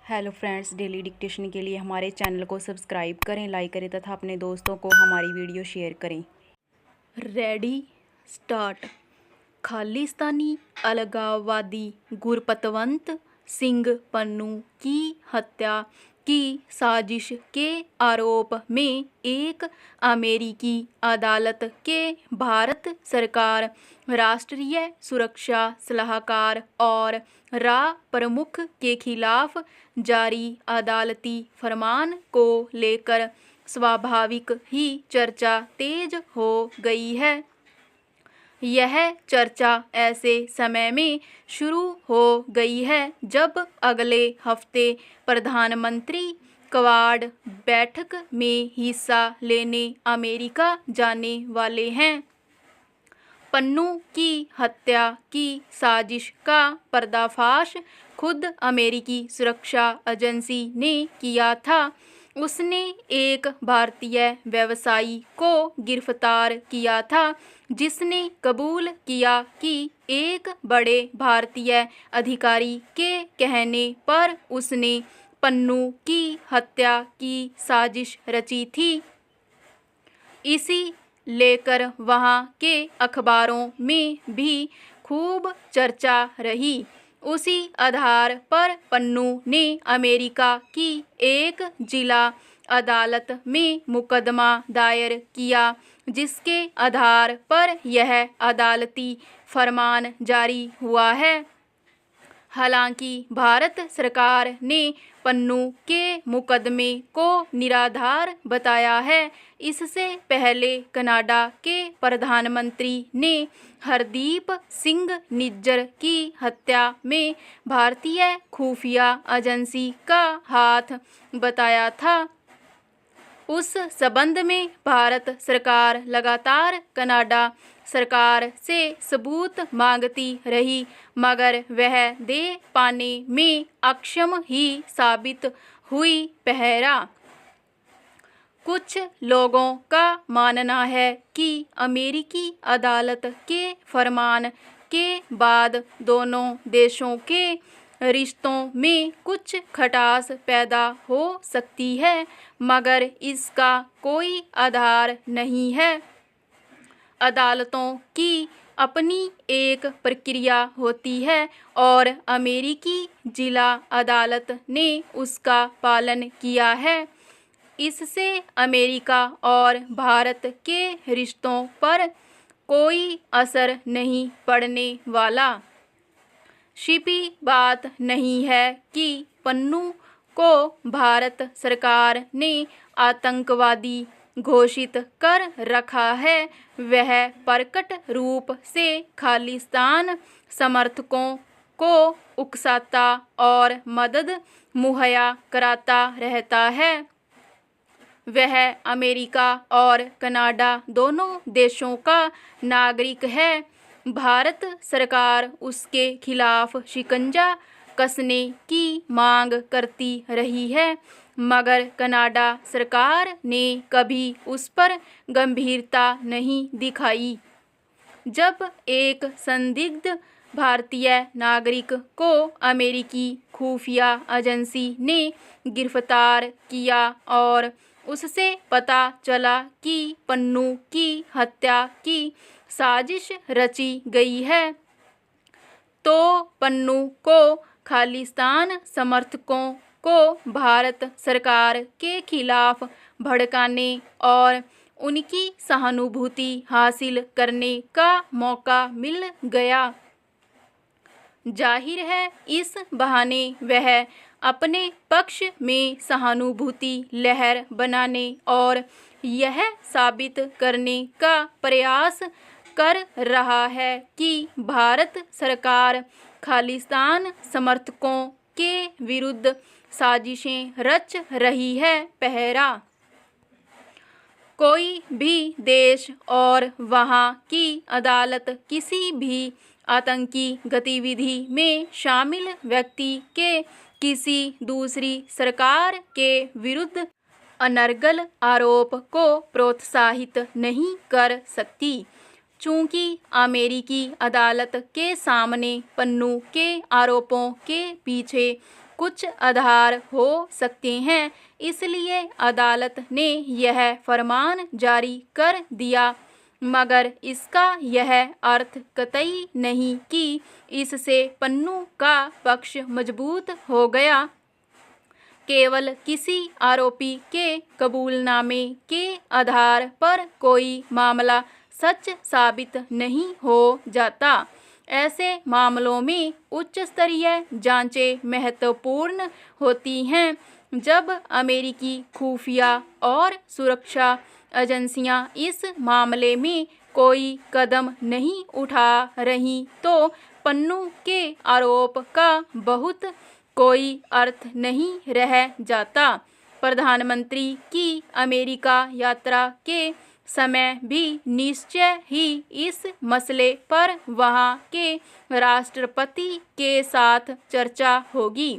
Hello friends, daily dictation के लिए हमारे चैनल को सब्सक्राइब करें, लाइक करें तथा अपने दोस्तों को हमारी वीडियो शेयर करें। Ready start. खालिस्तानी अलगाववादी गुरपतवंत सिंह पन्नू की हत्या की साजिश के आरोप में एक अमेरिकी अदालत के भारत सरकार, राष्ट्रीय सुरक्षा सलाहकार और रा प्रमुख के खिलाफ जारी अदालती फरमान को लेकर स्वाभाविक ही चर्चा तेज हो गई है। यह चर्चा ऐसे समय में शुरू हो गई है जब अगले हफ्ते प्रधानमंत्री क्वाड बैठक में हिस्सा लेने अमेरिका जाने वाले हैं। पन्नू की हत्या की साजिश का पर्दाफाश खुद अमेरिकी सुरक्षा एजेंसी ने किया था। उसने एक भारतीय व्यवसायी को गिरफ्तार किया था जिसने कबूल किया कि एक बड़े भारतीय अधिकारी के कहने पर उसने पन्नू की हत्या की साजिश रची थी। इसी लेकर वहाँ के अखबारों में भी खूब चर्चा रही। उसी आधार पर पन्नू ने अमेरिका की एक जिला अदालत में मुकदमा दायर किया, जिसके आधार पर यह अदालती फरमान जारी हुआ है। हालांकि भारत सरकार ने पन्नू के मुकदमे को निराधार बताया है। इससे पहले कनाडा के प्रधानमंत्री ने हरदीप सिंह निज्जर की हत्या में भारतीय खुफिया एजेंसी का हाथ बताया था। उस संबंध में भारत सरकार लगातार कनाडा सरकार से सबूत मांगती रही, मगर वह दे पाने में अक्षम ही साबित हुई। पहरा कुछ लोगों का मानना है कि अमेरिकी अदालत के फरमान के बाद दोनों देशों के रिश्तों में कुछ खटास पैदा हो सकती है, मगर इसका कोई आधार नहीं है। अदालतों की अपनी एक प्रक्रिया होती है और अमेरिकी जिला अदालत ने उसका पालन किया है। इससे अमेरिका और भारत के रिश्तों पर कोई असर नहीं पड़ने वाला। छिपी बात नहीं है कि पन्नू को भारत सरकार ने आतंकवादी घोषित कर रखा है। वह प्रकट रूप से खालिस्तान समर्थकों को उकसाता और मदद मुहैया कराता रहता है। वह अमेरिका और कनाडा दोनों देशों का नागरिक है। भारत सरकार उसके खिलाफ शिकंजा कसने की मांग करती रही है, मगर कनाडा सरकार ने कभी उस पर गंभीरता नहीं दिखाई। जब एक संदिग्ध भारतीय नागरिक को अमेरिकी खुफिया एजेंसी ने गिरफ्तार किया और उससे पता चला कि पन्नू की हत्या की साजिश रची गई है, तो पन्नू को खालिस्तान समर्थकों को भारत सरकार के खिलाफ भड़काने और उनकी सहानुभूति हासिल करने का मौका मिल गया। जाहिर है, इस बहाने वह अपने पक्ष में सहानुभूति लहर बनाने और यह साबित करने का प्रयास कर रहा है कि भारत सरकार खालिस्तान समर्थकों के विरुद्ध साजिशें रच रही है। पहरा कोई भी देश और वहाँ की अदालत किसी भी आतंकी गतिविधि में शामिल व्यक्ति के किसी दूसरी सरकार के विरुद्ध अनर्गल आरोप को प्रोत्साहित नहीं कर सकती। चूँकि अमेरिकी अदालत के सामने पन्नू के आरोपों के पीछे कुछ आधार हो सकते हैं। इसलिए अदालत ने यह फरमान जारी कर दिया, मगर इसका यह अर्थ कतई नहीं कि इससे पन्नू का पक्ष मजबूत हो गया। केवल किसी आरोपी के कबूलनामे के आधार पर कोई मामला सच साबित नहीं हो जाता। ऐसे मामलों में उच्च स्तरीय जांचें महत्वपूर्ण होती हैं। जब अमेरिकी खुफिया और सुरक्षा एजेंसियां इस मामले में कोई कदम नहीं उठा रही तो पन्नू के आरोप का बहुत कोई अर्थ नहीं रह जाता। प्रधानमंत्री की अमेरिका यात्रा के समय भी निश्चय ही इस मसले पर वहां के राष्ट्रपति के साथ चर्चा होगी।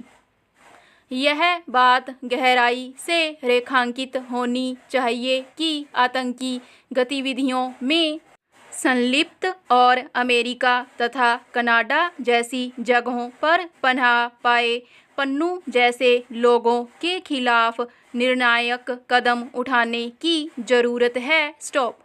यह बात गहराई से रेखांकित होनी चाहिए कि आतंकी गतिविधियों में संलिप्त और अमेरिका तथा कनाडा जैसी जगहों पर पनाह पाए पन्नू जैसे लोगों के खिलाफ निर्णायक कदम उठाने की जरूरत है। स्टॉप।